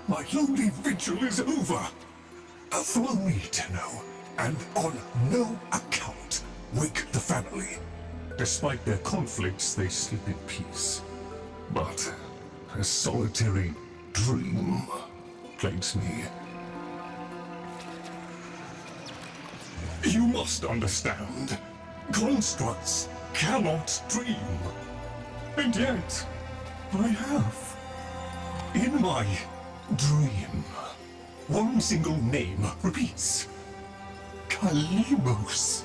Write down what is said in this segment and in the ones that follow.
My lonely vigil is over. Follow me, Tenno, and on no account wake the family. Despite their conflicts, they sleep in peace. But a solitary dream plagues me. You must understand. Constructs cannot dream. And yet, I have. In my dream, one single name repeats. Kalimos.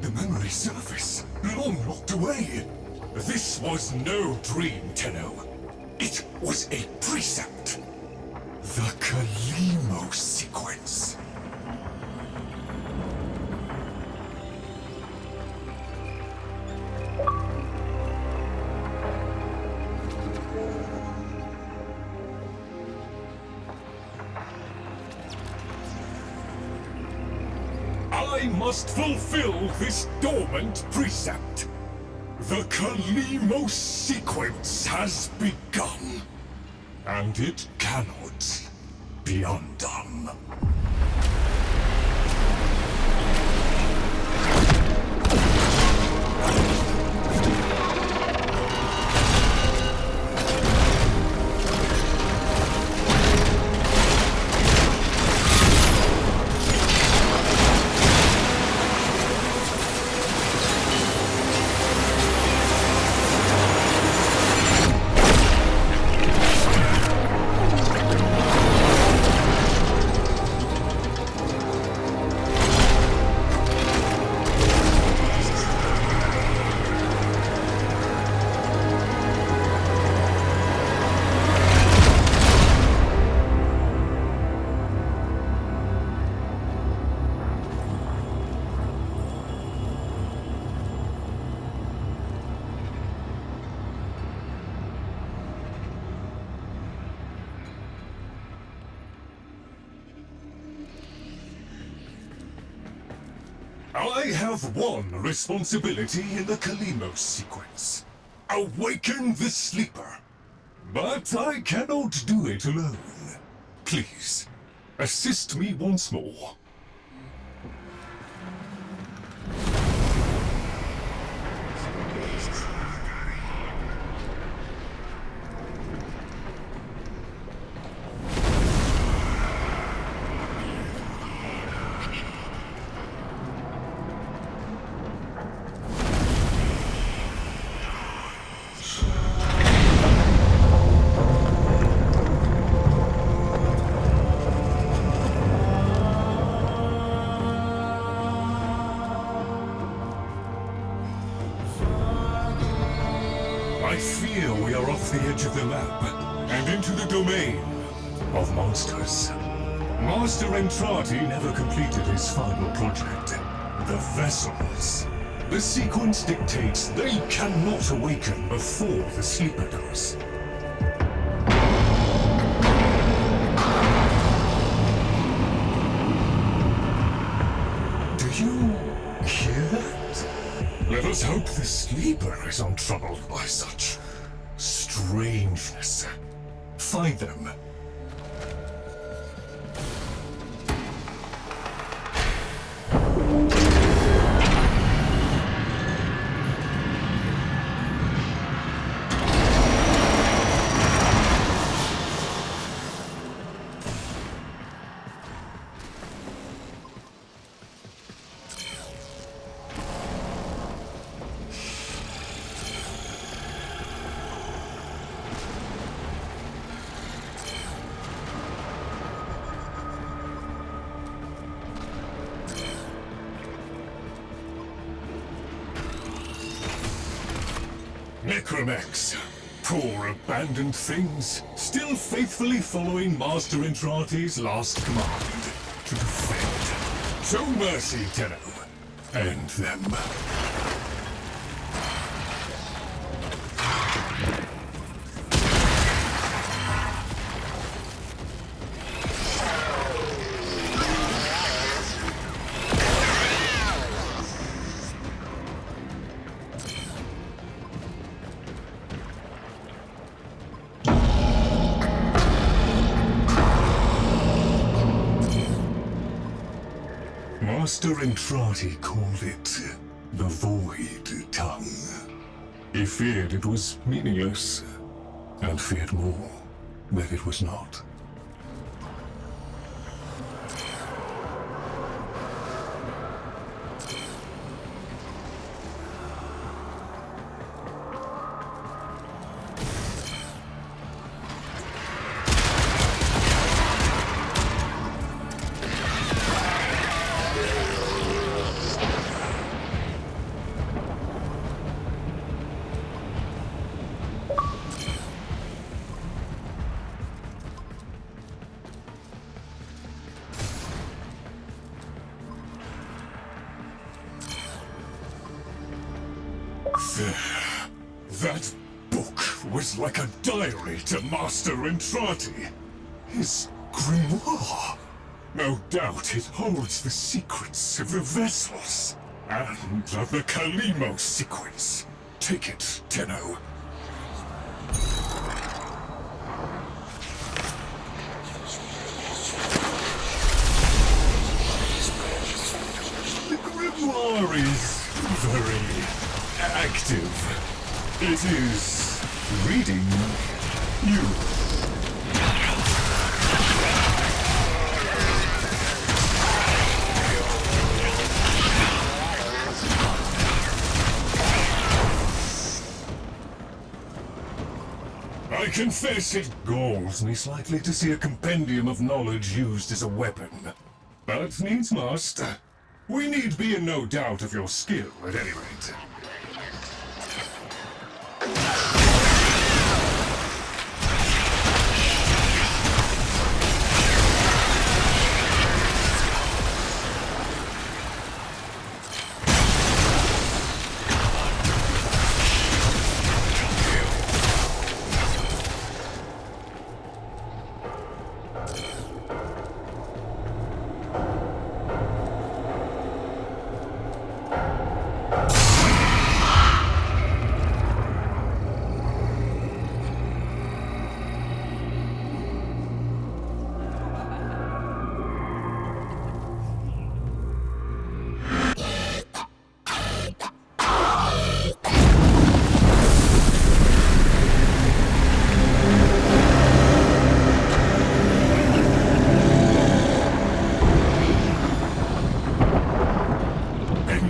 The memory surface, long locked away. This was no dream, Tenno. It was a precept. The Kalimo sequence. I must fulfill this dormant precept. The Kalimo sequence has begun, and it cannot be undone. I have one responsibility in the Kalimo sequence. Awaken the sleeper. But I cannot do it alone. Please, assist me once more. I fear we are off the edge of the map, and into the domain of monsters. Master Entrati never completed his final project, the vessels. The sequence dictates they cannot awaken before the sleeper does. Do you hear that? Let us hope the sleeper is untroubled by such strangeness. Find them. Necromex, poor abandoned things, still faithfully following Master Entrati's last command, to defend. Show mercy, Tenno. End them. Master Entrati called it the Void Tongue. He feared it was meaningless, and feared more that it was not. That book was like a diary to Master Entrati. His grimoire. No doubt it holds the secrets of the vessels and of the Kalimo sequence. Take it, Tenno. The grimoire is very active. It is reading you. I confess it galls me slightly to see a compendium of knowledge used as a weapon. But needs must. We need be in no doubt of your skill, at any rate.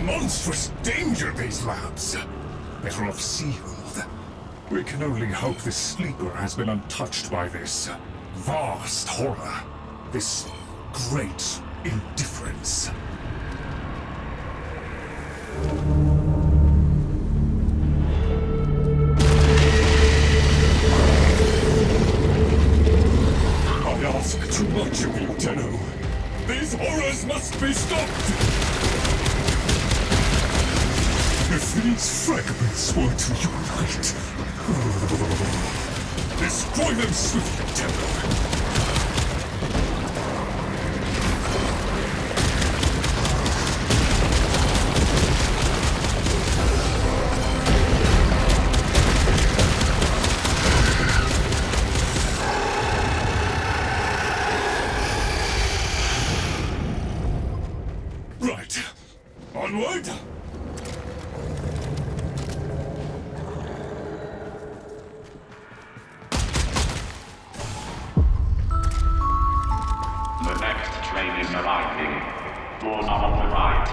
Monstrous danger, these labs. Better off sealed. We can only hope the sleeper has been untouched by this vast horror, this great indifference. I ask too much of you, Tenno. These horrors must be stopped! If these fragments were to unite... Destroy them swiftly, Tenno. Right. Onward! Arriving. Doors are on the right.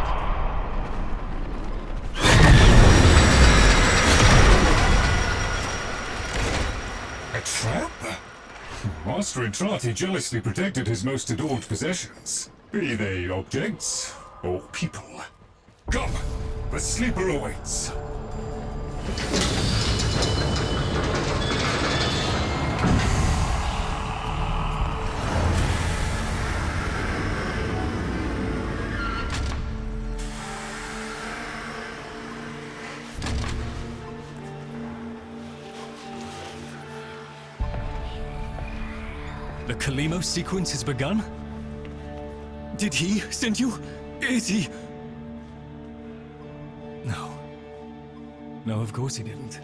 A trap? Master Entrati jealously protected his most adored possessions, be they objects or people. Come, the sleeper awaits. The Kalimo sequence has begun? Did he send you? Is he? No. No, of course he didn't.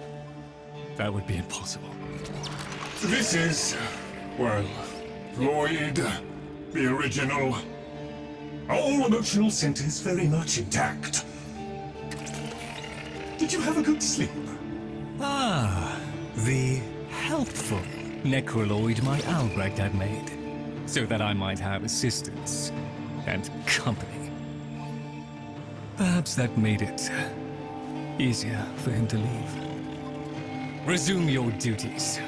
That would be impossible. This is, well, Lloyd, the original. All emotional centers very much intact. Did you have a good sleep? Ah, the helpful necroloid my Albrecht had made, so that I might have assistance and company. Perhaps that made it easier for him to leave. Resume your duties,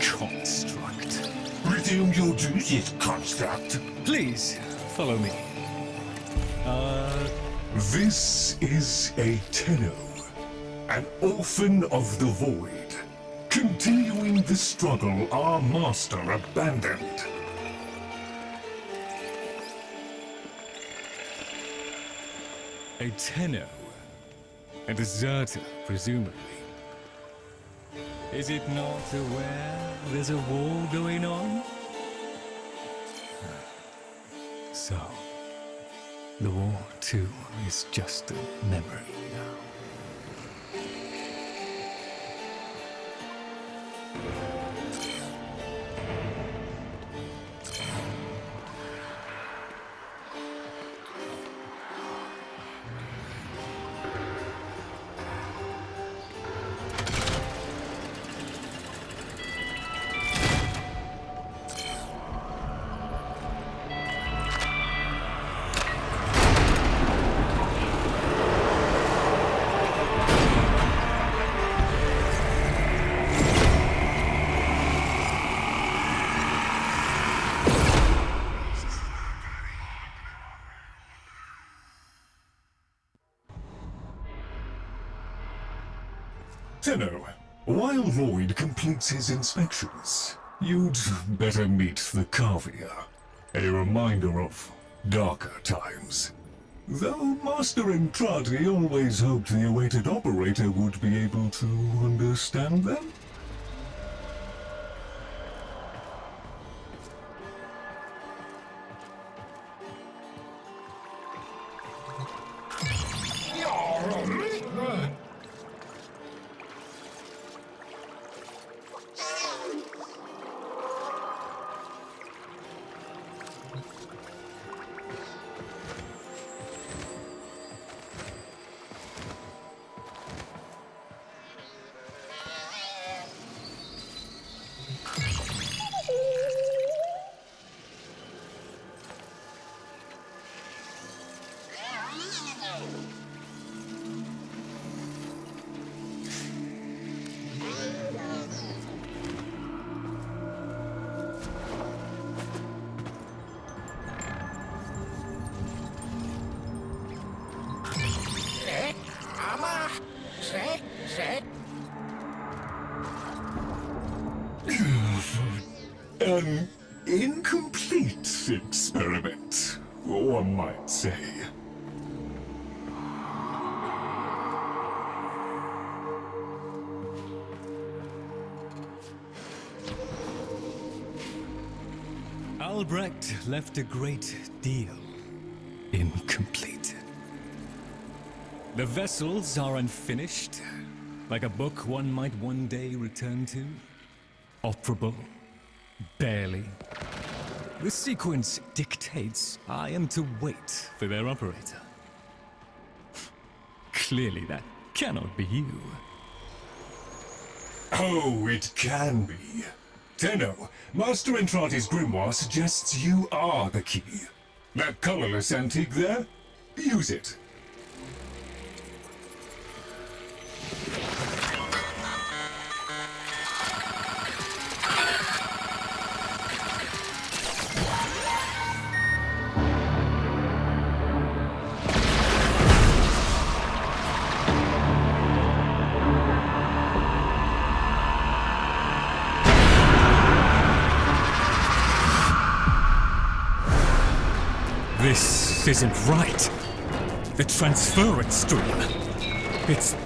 construct. Resume your duties, construct. Please, follow me. This is a Tenno, an orphan of the void, continuing the struggle our master abandoned. A Tenno. A deserter, presumably. Is it not aware there's a war going on? So, the war, too, is just a memory now. Tenno, while Lloyd completes his inspections, you'd better meet the Cavia, a reminder of darker times. Though Master Entrati always hoped the awaited operator would be able to understand them. An incomplete experiment, one might say. Albrecht left a great deal incomplete. The vessels are unfinished, like a book one might one day return to. Operable, barely. The sequence dictates I am to wait for their operator. Clearly that cannot be you. Oh, it can be. Tenno, Master Entrati's grimoire suggests you are the key. That colorless antique there? Use it. This isn't right. The transference stream. It's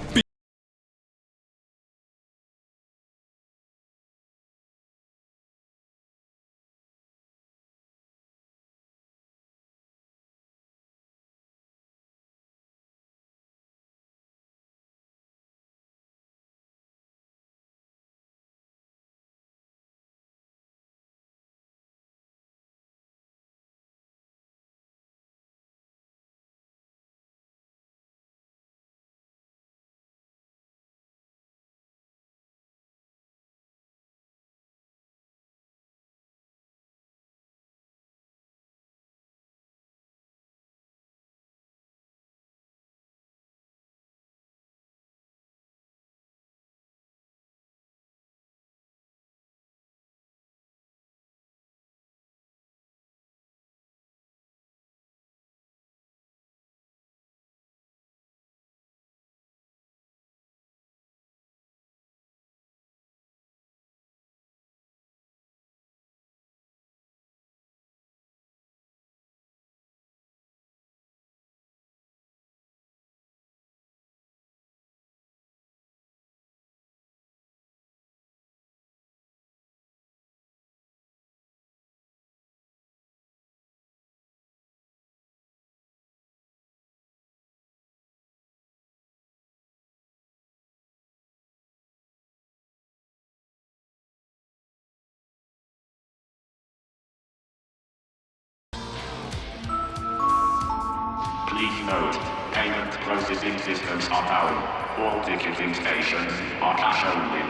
existing systems are down. All ticketing stations are cash only.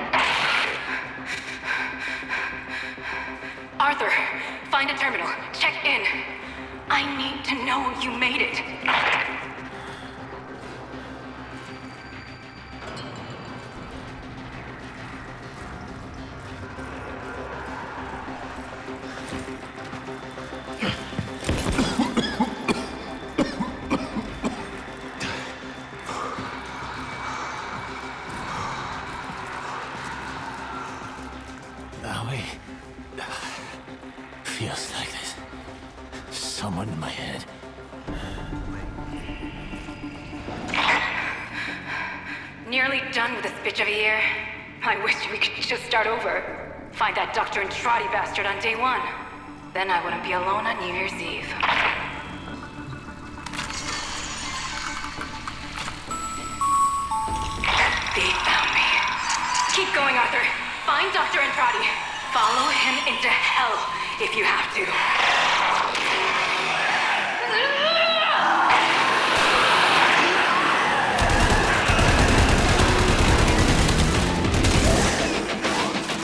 Arthur, find a terminal. Check in. I need to know you made it. Feels like this. Someone in my head. Nearly done with this bitch of a year. I wish we could just start over. Find that Dr. and Trotty bastard on day one. Then I wouldn't be alone on New Year's Eve. They found me. Keep going, Arthur. Find Dr. and Trotty. Follow him into hell if you have to.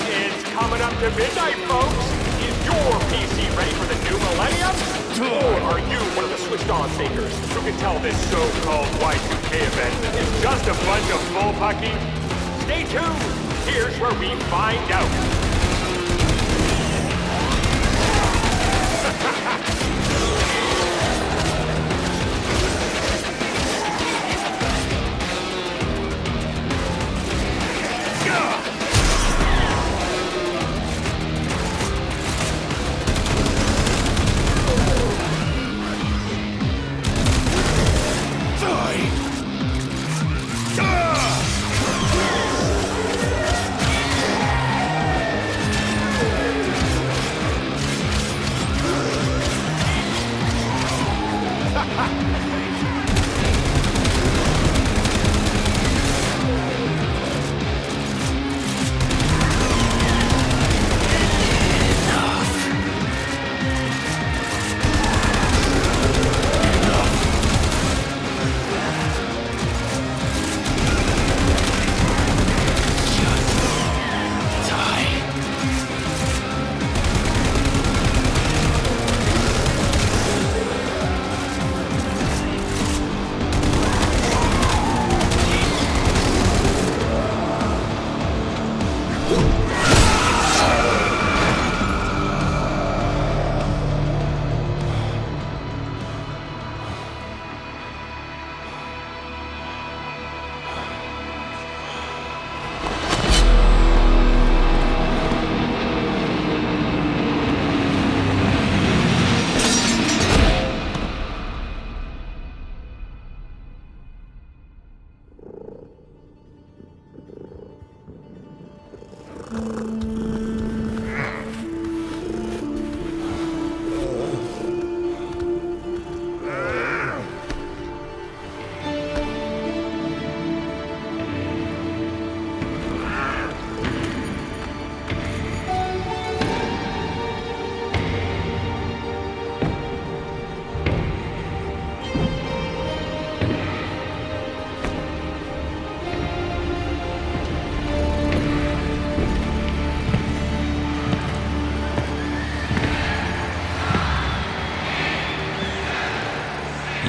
It's coming up to midnight, folks. Is your PC ready for the new millennium? Or are you one of the switched-on thinkers who can tell this so-called Y2K event is just a bunch of bullpucky? Stay tuned. Here's where we find out.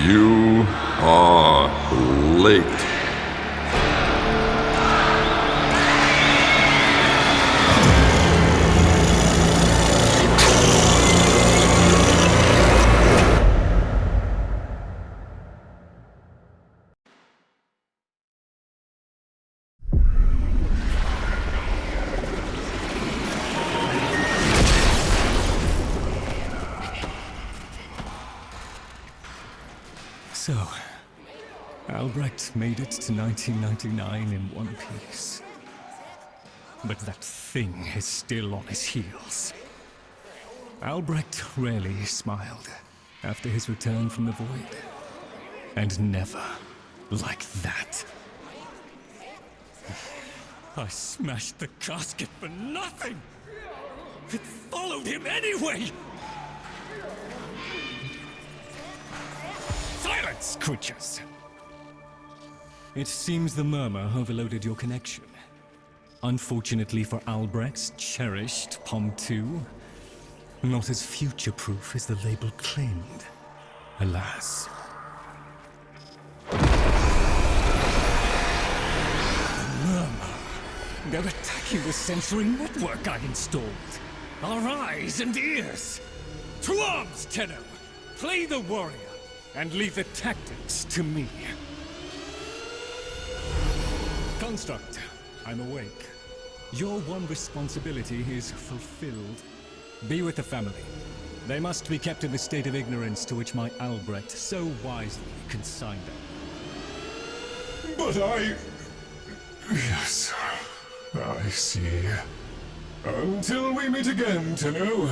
You are late. So, Albrecht made it to 1999 in one piece. But that thing is still on his heels. Albrecht rarely smiled after his return from the void. And never like that. I smashed the casket for nothing! It followed him anyway! Silence, creatures! It seems the murmur overloaded your connection. Unfortunately for Albrecht's cherished POM 2, not as future-proof as the label claimed. Alas. The murmur. They're attacking the sensory network I installed. Our eyes and ears. To arms, Tenno! Play the warrior, and leave the tactics to me. Construct, I'm awake. Your one responsibility is fulfilled. Be with the family. They must be kept in the state of ignorance to which my Albrecht so wisely consigned them. But Yes, I see. Until we meet again, Tenno.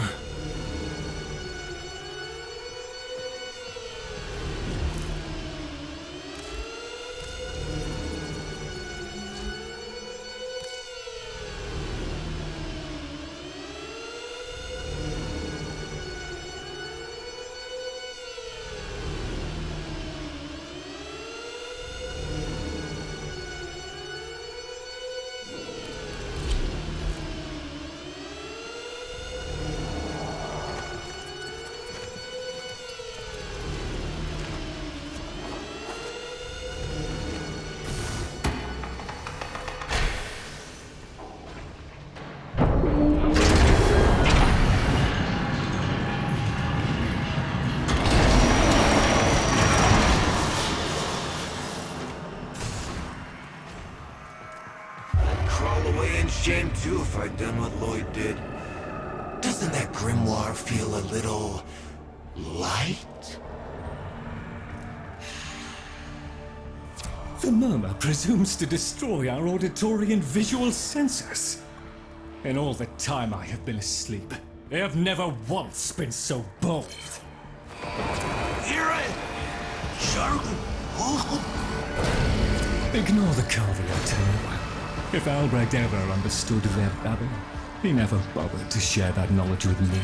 Shame too if I'd done what Lloyd did. Doesn't that grimoire feel a little light? The murmur presumes to destroy our auditory and visual senses. In all the time I have been asleep, they have never once been so bold. Hear it! Shark! Oh. Ignore the caveat, Tenno. If Albrecht ever understood their babble, he never bothered to share that knowledge with me.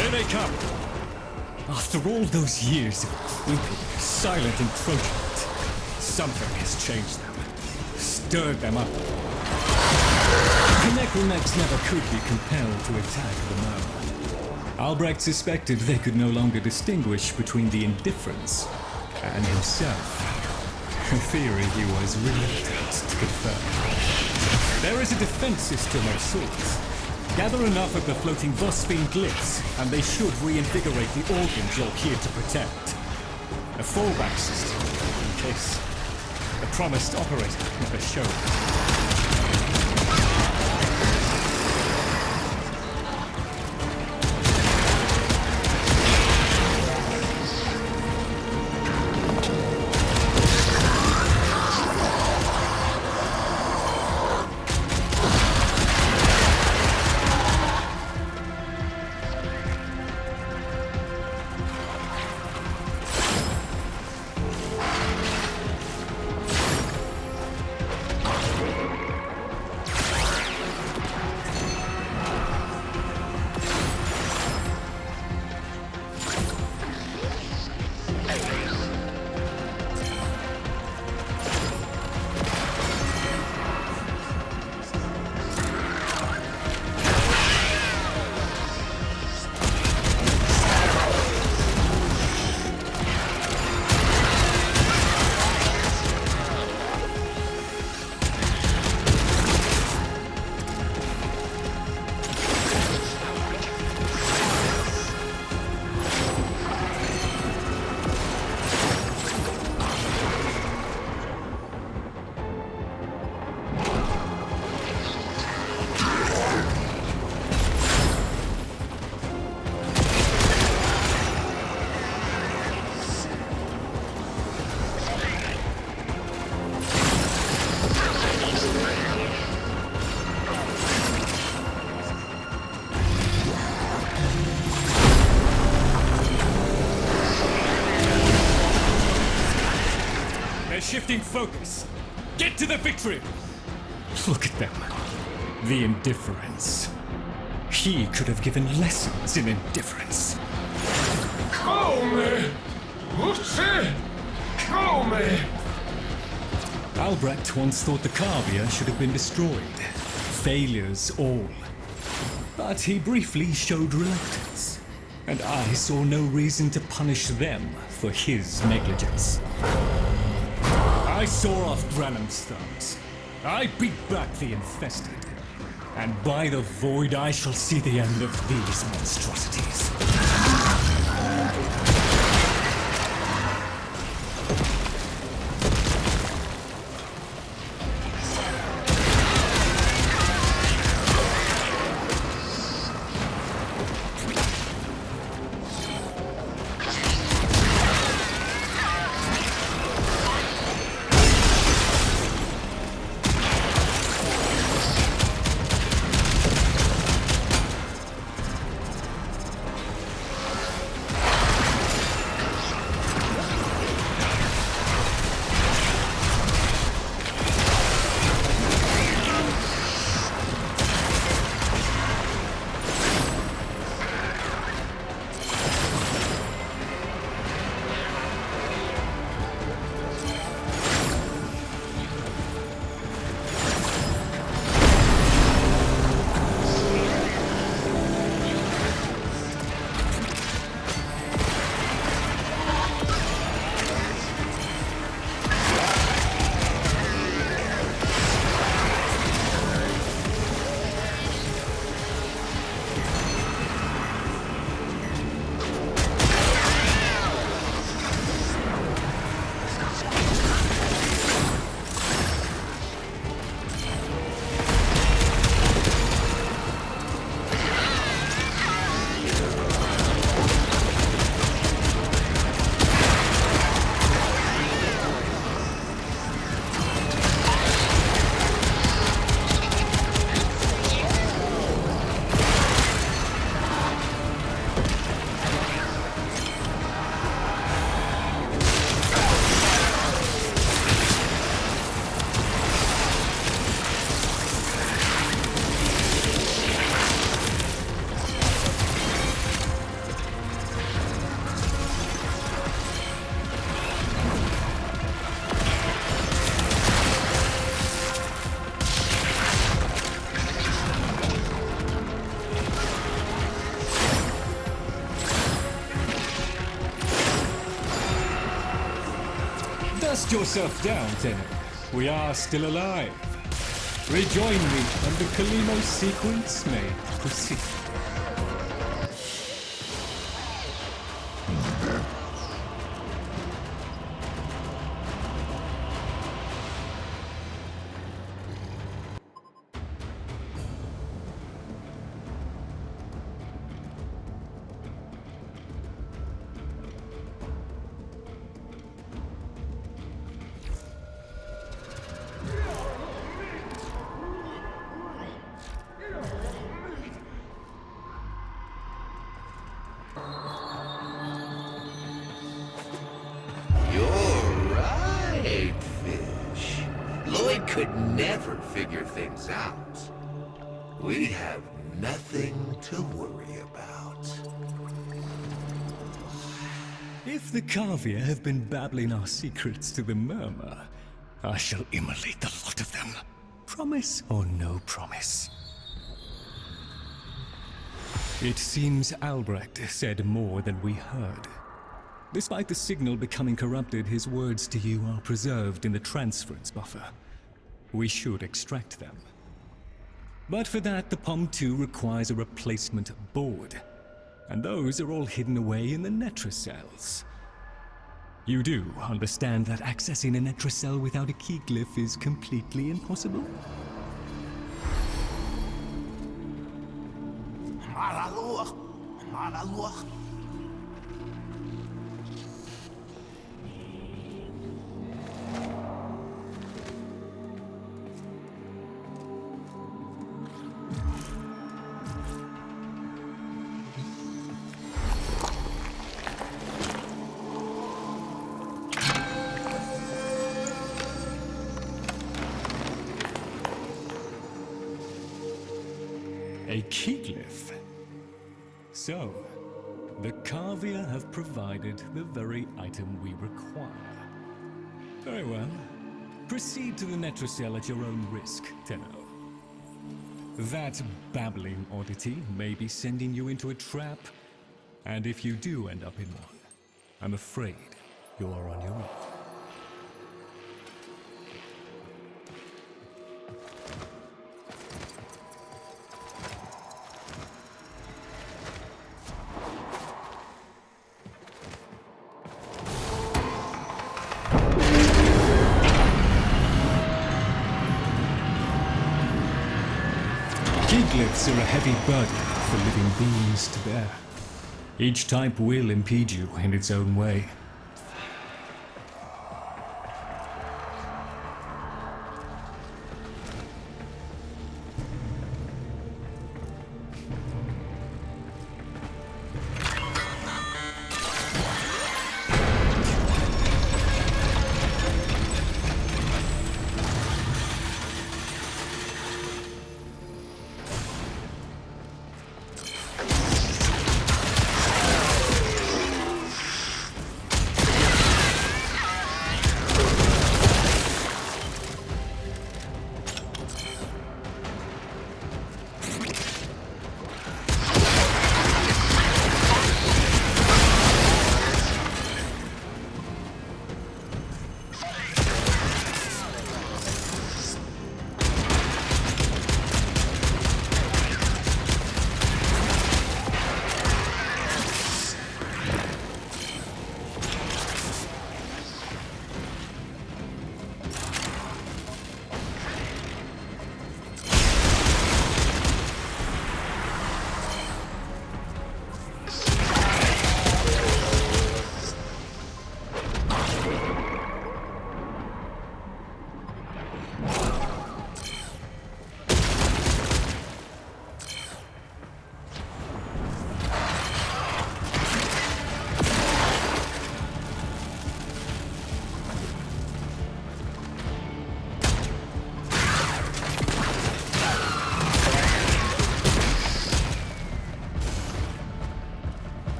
Here they come! After all those years of creepy, silent encroachment, something has changed them, stirred them up. The necronex never could be compelled to attack the murmur. Albrecht suspected they could no longer distinguish between the indifference and himself. A theory he was reluctant to confirm. There is a defense system of sorts. Gather enough of the floating Vosphine glyphs, and they should reinvigorate the organs you're here to protect. A fallback system, in case the promised operator never showed. Shifting focus. Get to the victory! Look at them. The indifference. He could have given lessons in indifference. me! Albrecht once thought the Carvia should have been destroyed. Failures all. But he briefly showed reluctance, and I saw no reason to punish them for his negligence. I saw off Granum's thugs. I beat back the infested. And by the void I shall see the end of these monstrosities. Dust yourself down, Tenno. We are still alive. Rejoin me, and the Kalimo sequence may proceed. Could never figure things out. We have nothing to worry about. If the Carvia have been babbling our secrets to the Murmur, I shall immolate the lot of them. Promise or no promise? It seems Albrecht said more than we heard. Despite the signal becoming corrupted, his words to you are preserved in the transference buffer. We should extract them. But for that, the POM-2 requires a replacement board. And those are all hidden away in the Netra cells. You do understand that accessing a Netra cell without a key glyph is completely impossible? A key glyph. So, the Carvia have provided the very item we require. Very well. Proceed to the Netrocell at your own risk, Tenno. That babbling oddity may be sending you into a trap, and if you do end up in one, I'm afraid you are on your own. Glyphs are a heavy burden for living beings to bear. Each type will impede you in its own way.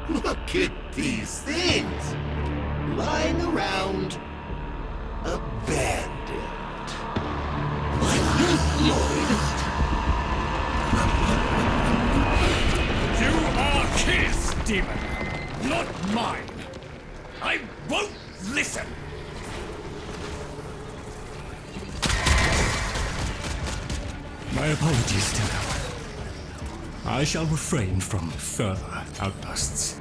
Look at these things lying around, abandoned. Why, Lloyd? You are his demon, not mine. I won't listen. My apologies, Tenno. I shall refrain from further outbursts.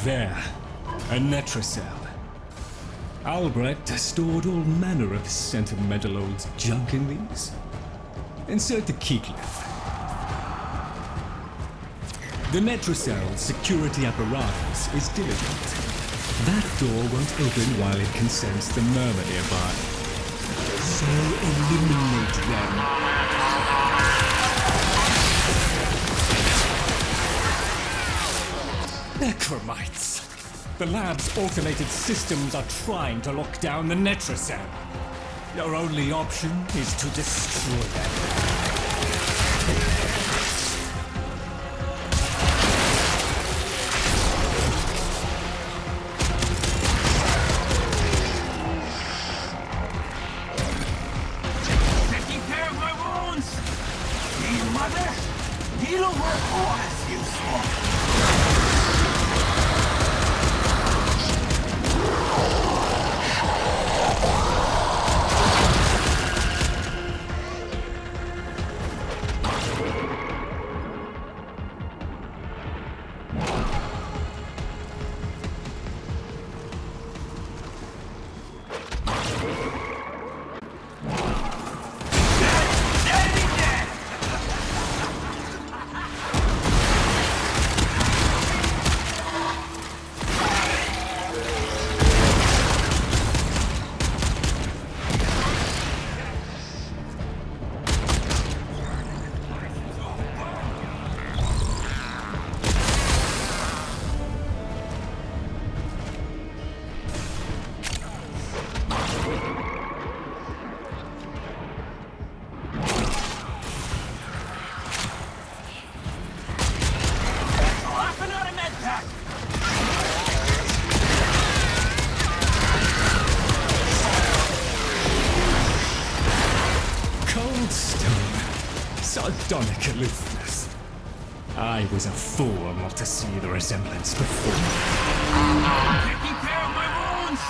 There, a Netracell. Albrecht stored all manner of sentimental old junk in these. Insert the keyclip. The Netracell security apparatus is diligent. That door won't open while it can sense the murmur nearby. So eliminate them. Necromites! The lab's automated systems are trying to lock down the Netracell. Your only option is to destroy them. Taking care of my wounds! See, Mother? Needlework was useful. Sardonic aloofness. I was a fool not to see the resemblance before. Taking care of my wounds!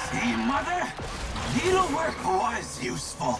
See, Mother? Needlework was useful.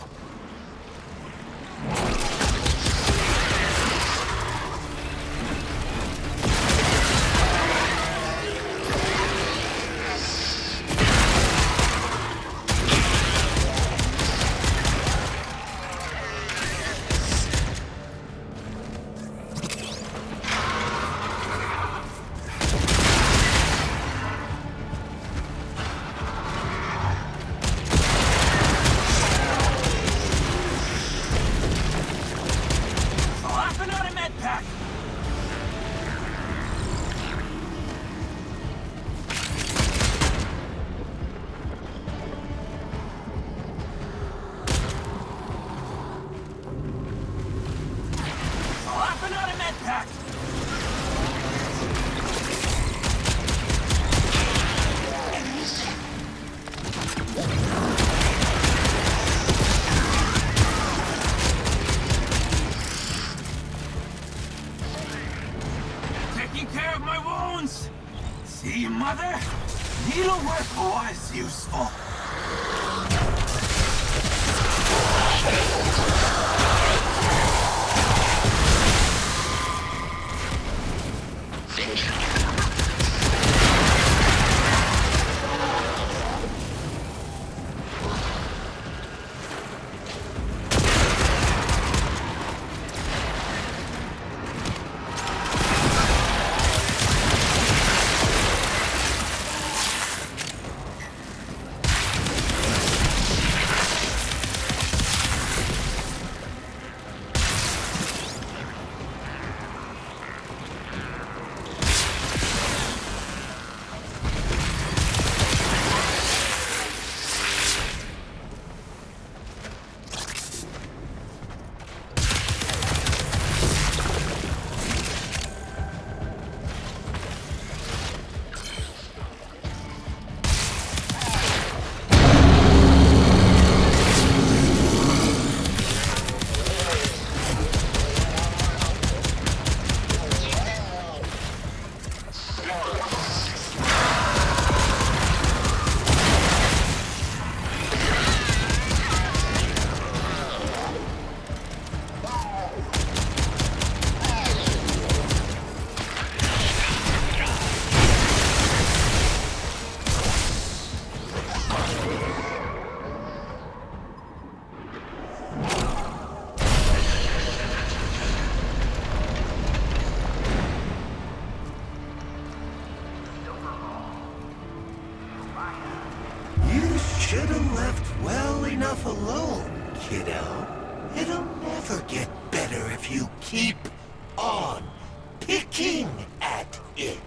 Taking care of my wounds! See, Mother? Needlework was useful. alone, kiddo. It'll never get better if you keep on picking at it.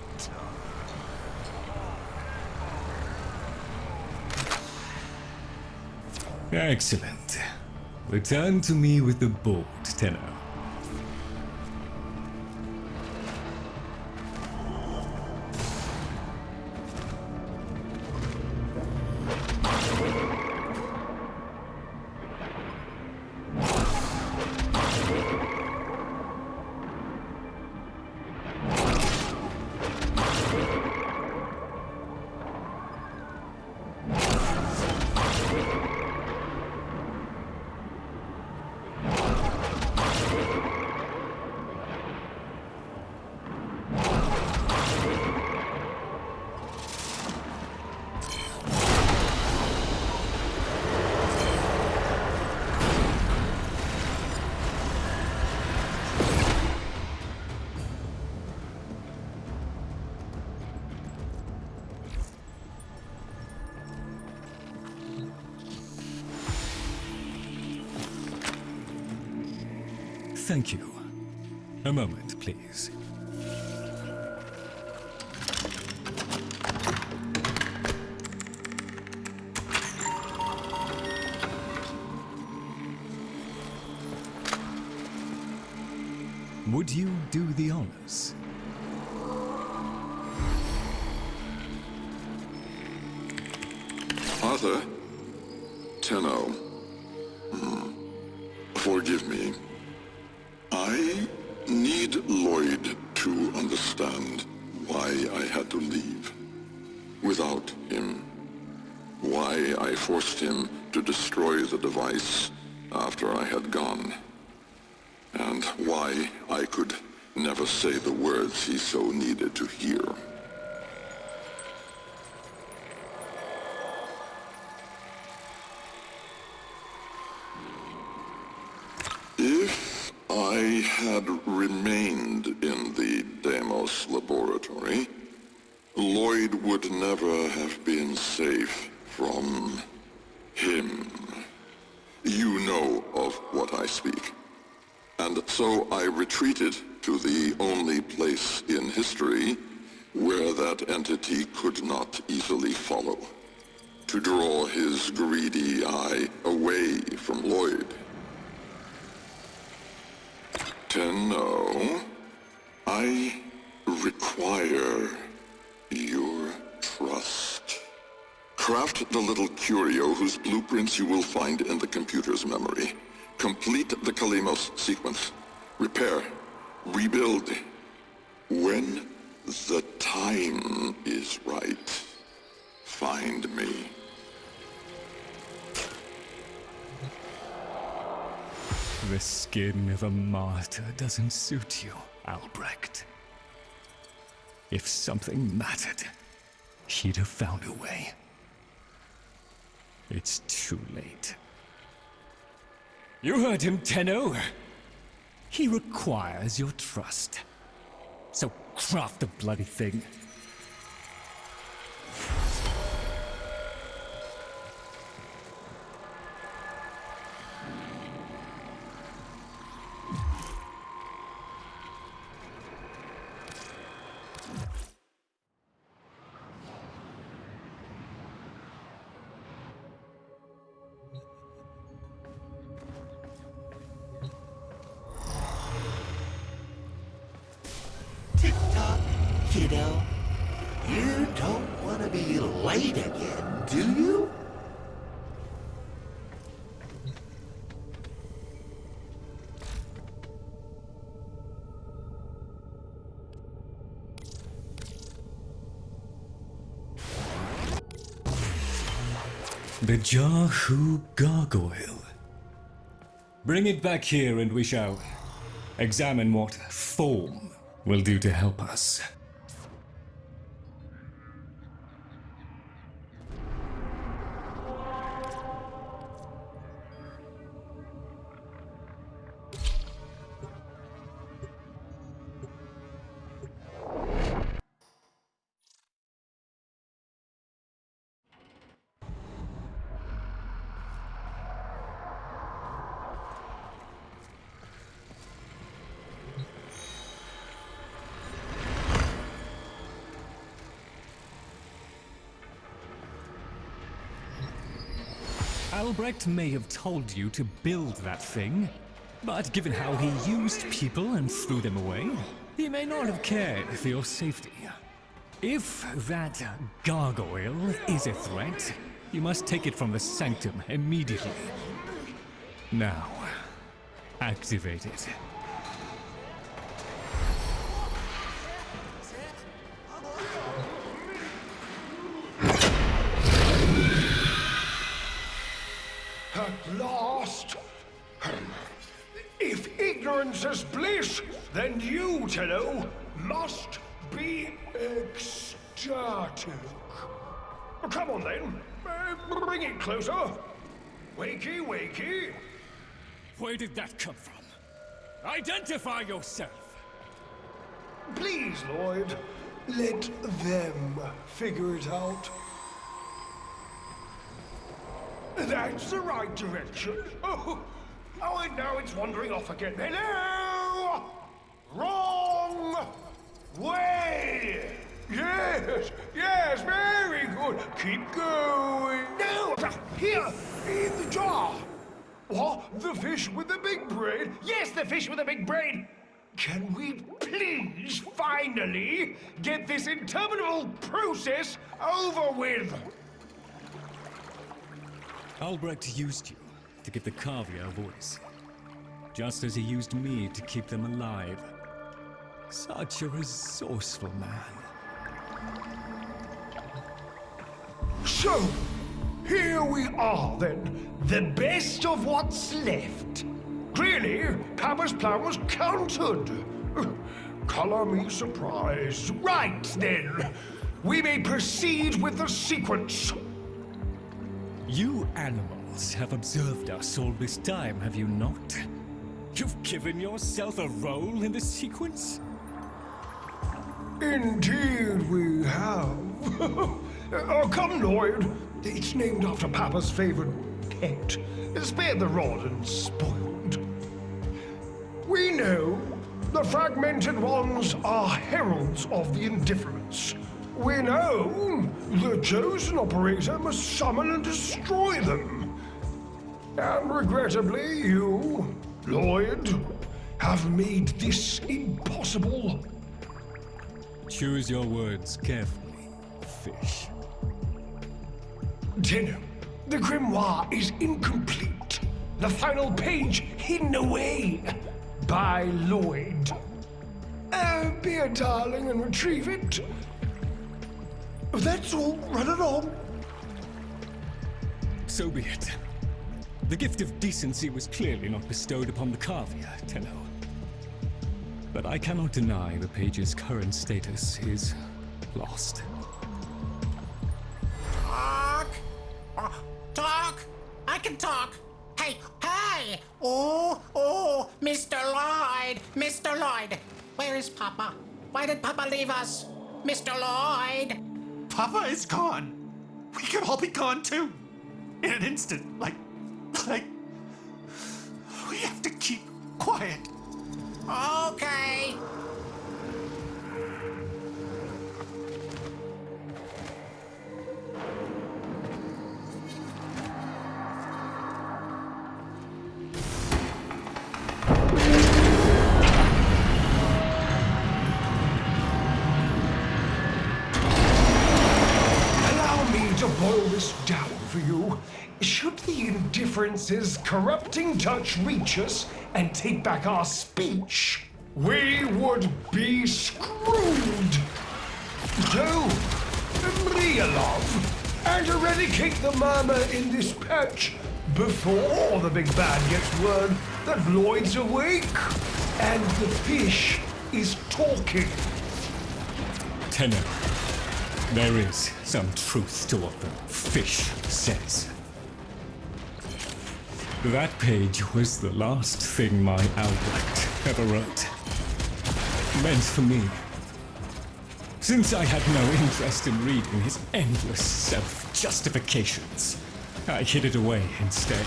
Excellent. Return to me with the board, Tenno. Thank you. A moment, please. Would you do the honors? Arthur? Tenno. Forgive me. I need Lloyd to understand why I had to leave. Without him. Why I forced him to destroy the device after I had gone. And why I could never say the words he so needed to hear. If I had remained in the Deimos laboratory, Lloyd would never have been safe from him. You know of what I speak. And so I retreated to the only place in history where that entity could not easily follow, to draw his greedy eye away from Lloyd. Tenno, I require your trust. Craft the little curio whose blueprints you will find in the computer's memory. Complete the Kalimos sequence. Repair. Rebuild. When the time is right, find me. The skin of a martyr doesn't suit you, Albrecht. If something mattered, she'd have found a way. It's too late. You heard him, Tenno. He requires your trust. So craft the bloody thing. Tick-tock, kiddo. You don't want to be late again, do you? The Jahu gargoyle. Bring it back here and we shall examine what form will do to help us. Albrecht may have told you to build that thing, but given how he used people and threw them away, he may not have cared for your safety. If that gargoyle is a threat, you must take it from the sanctum immediately. Now, activate it. At last! If ignorance is bliss, then you, Tenno, must be ecstatic. Come on then, bring it closer. Wakey, wakey. Where did that come from? Identify yourself! Please, Lloyd, let them figure it out. That's the right direction. And now it's wandering off again. Hello! Wrong way! Yes, very good. Keep going. No, here, in the jar. What? The fish with the big brain? Yes, the fish with the big brain. Can we please finally get this interminable process over with? Albrecht used you to give the Cavia a voice, just as he used me to keep them alive. Such a resourceful man. So, here we are then, the best of what's left. Clearly, Papa's plan was countered. Color me surprised. Right then, we may proceed with the sequence. You animals have observed us all this time, have you not? You've given yourself a role in the sequence? Indeed we have. Come, Lloyd. It's named after Papa's favorite pet. Spare the rod and spoiled. We know the fragmented ones are heralds of the indifference. We know the chosen operator must summon and destroy them. And regrettably, you, Lloyd, have made this impossible. Choose your words carefully, fish. Tenno, the grimoire is incomplete. The final page hidden away by Lloyd. Be a darling and retrieve it. That's all. Run along. So be it. The gift of decency was clearly not bestowed upon the Cavia, Tenno. But I cannot deny the page's current status is lost. Talk! I can talk! Hey! Oh, Mr. Lloyd! Mr. Lloyd! Where is Papa? Why did Papa leave us? Mr. Lloyd! Papa is gone. We could all be gone too. In an instant. Like... We have to keep quiet. Okay. To boil this down for you, should the indifference's corrupting touch reach us and take back our speech, we would be screwed. So, Maria, love, and eradicate the murmur in this patch before the big bad gets word that Lloyd's awake and the fish is talking. Tenno. There is some truth to what the fish says. That page was the last thing my Albrecht ever wrote. Meant for me. Since I had no interest in reading his endless self-justifications, I hid it away instead.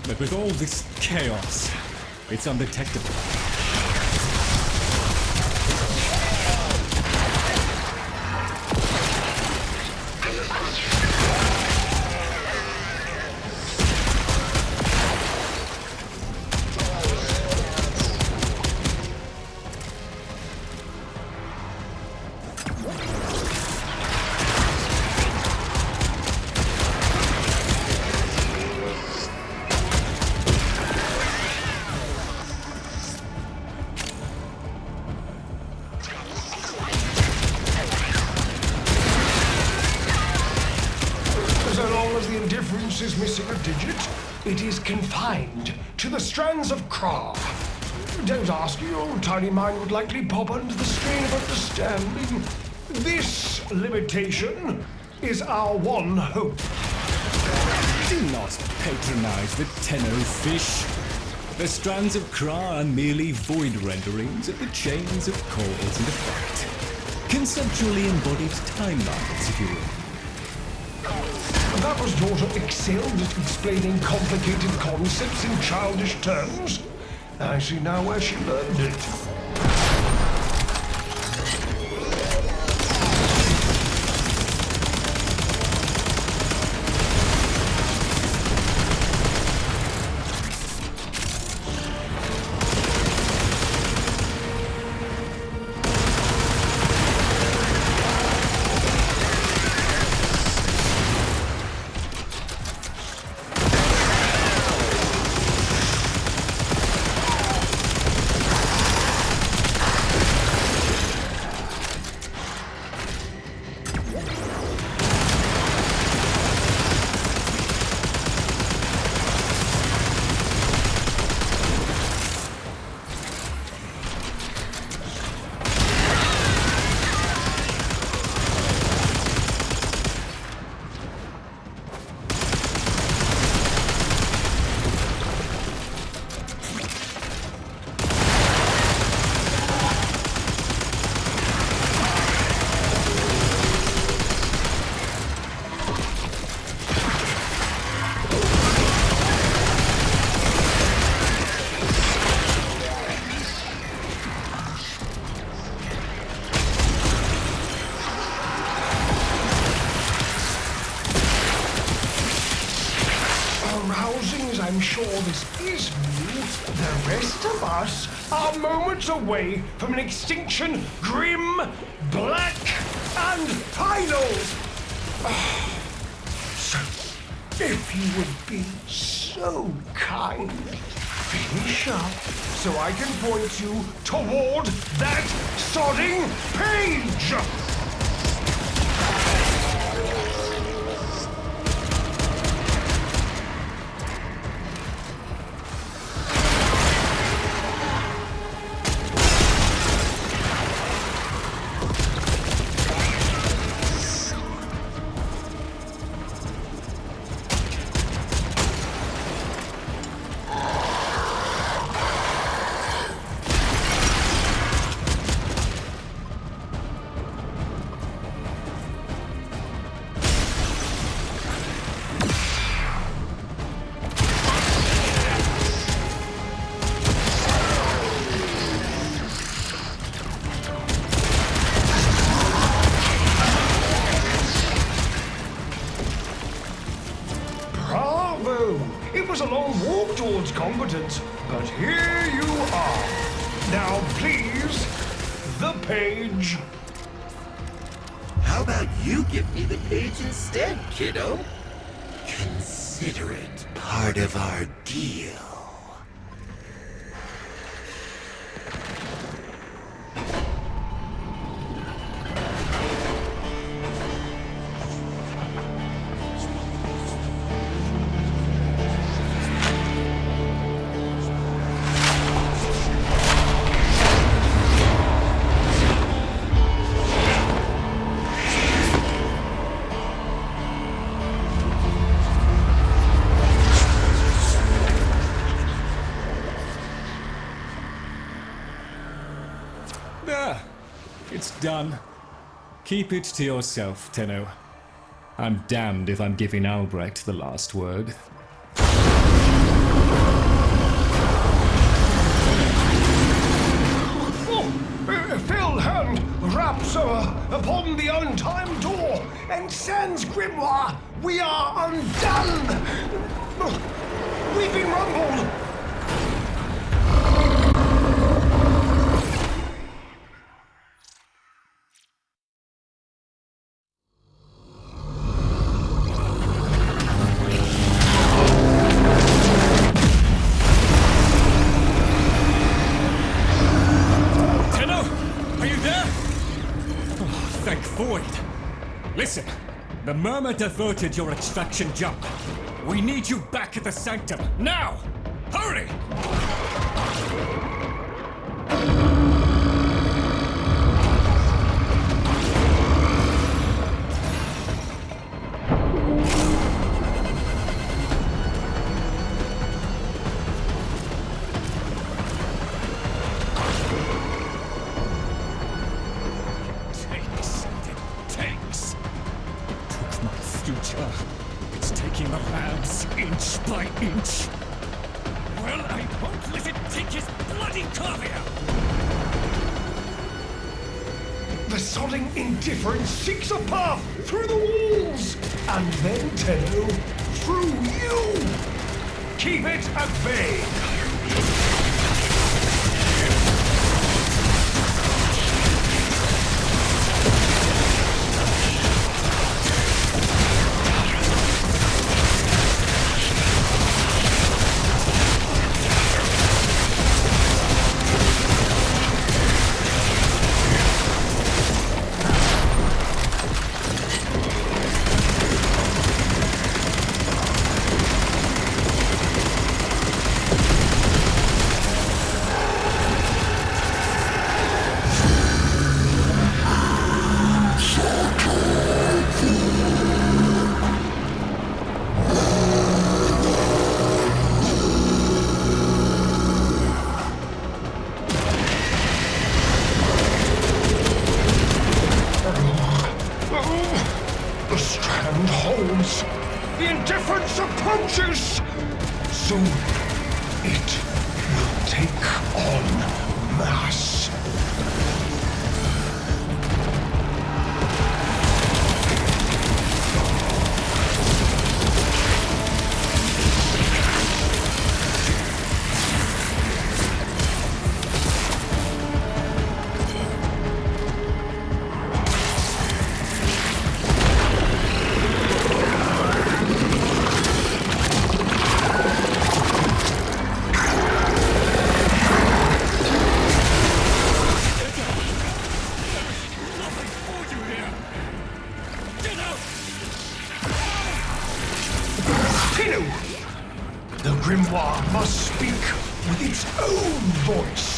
But with all this chaos, it's undetectable. device is missing a digit, it is confined to the strands of Kra. Don't ask, your tiny mind would likely pop under the strain of understanding. This limitation is our one hope. Do not patronize the Tenno fish. The strands of Kra are merely void renderings of the chains of cause and effect. Conceptually embodied timelines, if you will. That was daughter excelled at explaining complicated concepts in childish terms. I see now where she learned it. I'm sure this is new. The rest of us are moments away from an extinction grim, black, and final. So, if you would be so kind, finish up so I can point you toward that sodding page! It was a long walk towards competence, but here you are. Now, please, the page. How about you give me the page instead, kiddo? Consider it part of our deal. There. It's done. Keep it to yourself, Tenno. I'm damned if I'm giving Albrecht the last word. Fell hand raps upon the untimed door, and sans grimoire, we are undone! We've been rumbled! Thank Void. Listen, the Murmur diverted your extraction jump. We need you back at the Sanctum, now! Hurry! It's taking the labs inch by inch. Well, I won't let it take his bloody corvia! The sodding indifference seeks a path through the walls, and then, Tenno, through you! Keep it at bay! The strand holds. The indifference approaches. Soon, it will take on mass. The grimoire must speak with its own voice.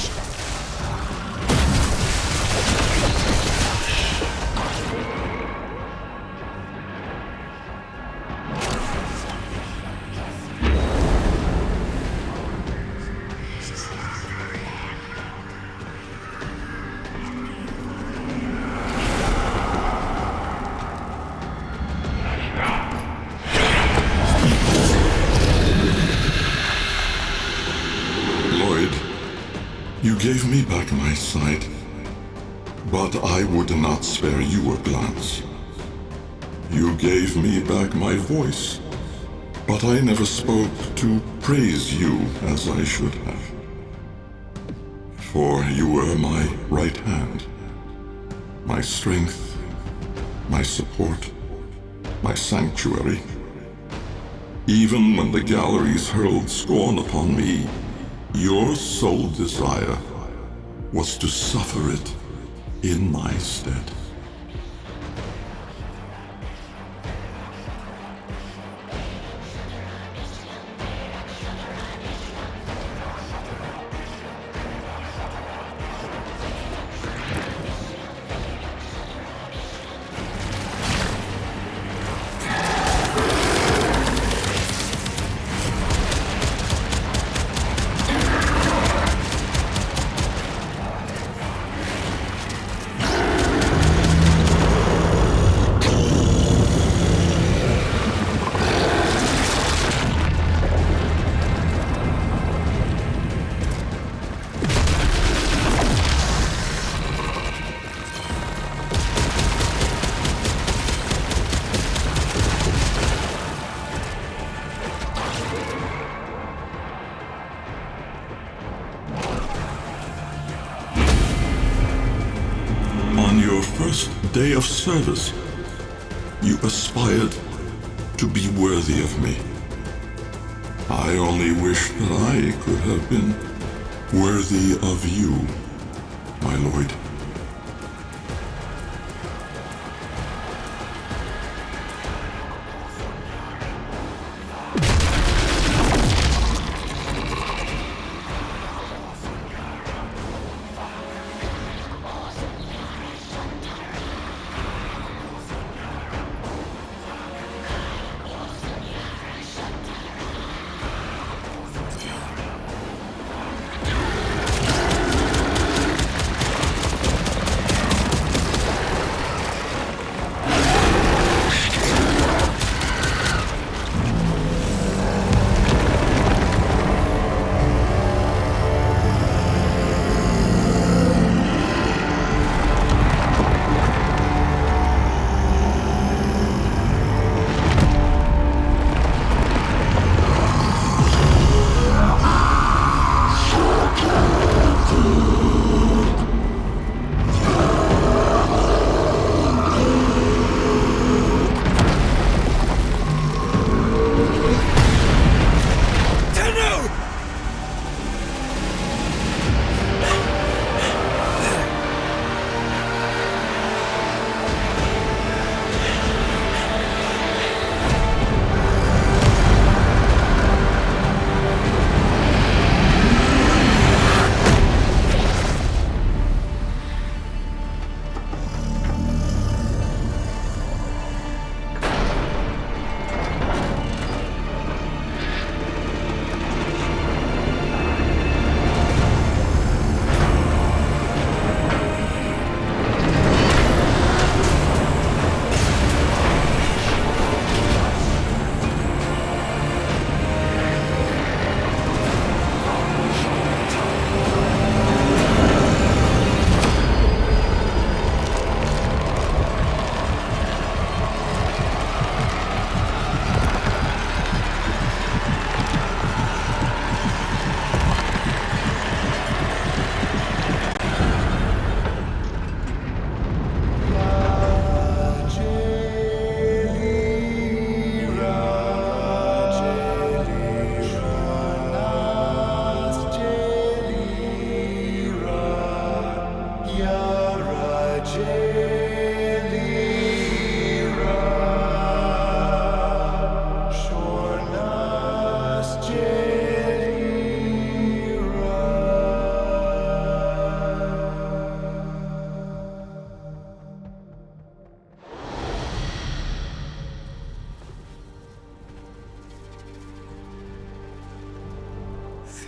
You gave me back my sight, but I would not spare you a glance. You gave me back my voice, but I never spoke to praise you as I should have. For you were my right hand, my strength, my support, my sanctuary. Even when the galleries hurled scorn upon me, your sole desire was to suffer it in my stead. On your first day of service, you aspired to be worthy of me. I only wish that I could have been worthy of you, my lord.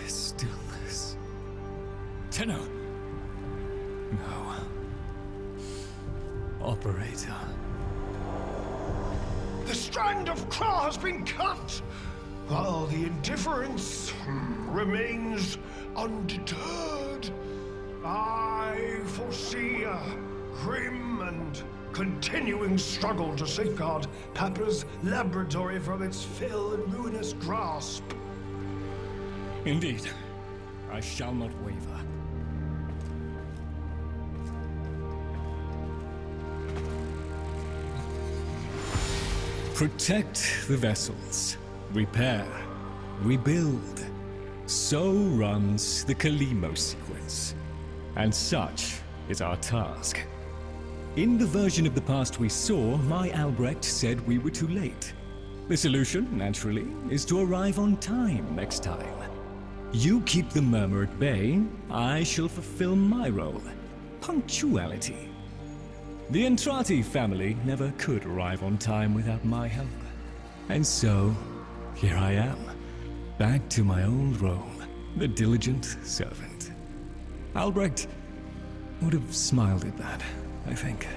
Stillness. Tenno. No. Operator. The strand of claw has been cut, while the indifference remains undeterred. I foresee a grim and continuing struggle to safeguard Papa's laboratory from its fell and ruinous grasp. Indeed. I shall not waver. Protect the vessels. Repair. Rebuild. So runs the Kalimo sequence. And such is our task. In the version of the past we saw, my Albrecht said we were too late. The solution, naturally, is to arrive on time next time. You keep the murmur at bay, I shall fulfill my role. Punctuality. The Entrati family never could arrive on time without my help. And so, here I am, back to my old role, the diligent servant. Albrecht would have smiled at that, I think.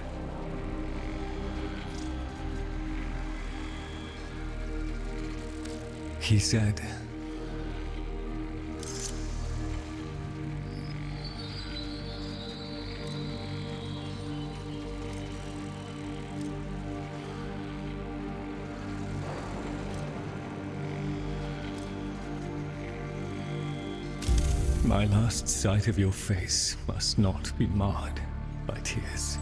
He said, my last sight of your face must not be marred by tears.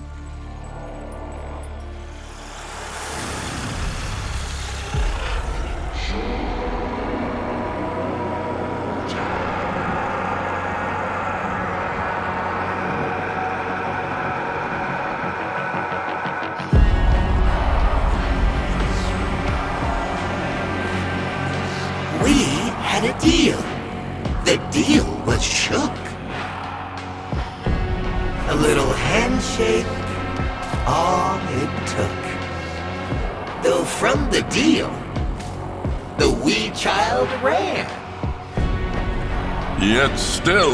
We had a deal. The deal was shook. A little handshake, all it took. Though from the deal, the wee child ran. Yet still,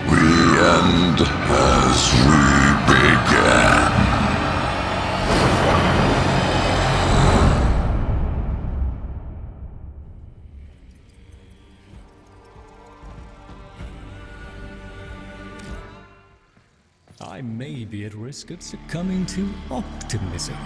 we end as we began. I may be at risk of succumbing to optimism.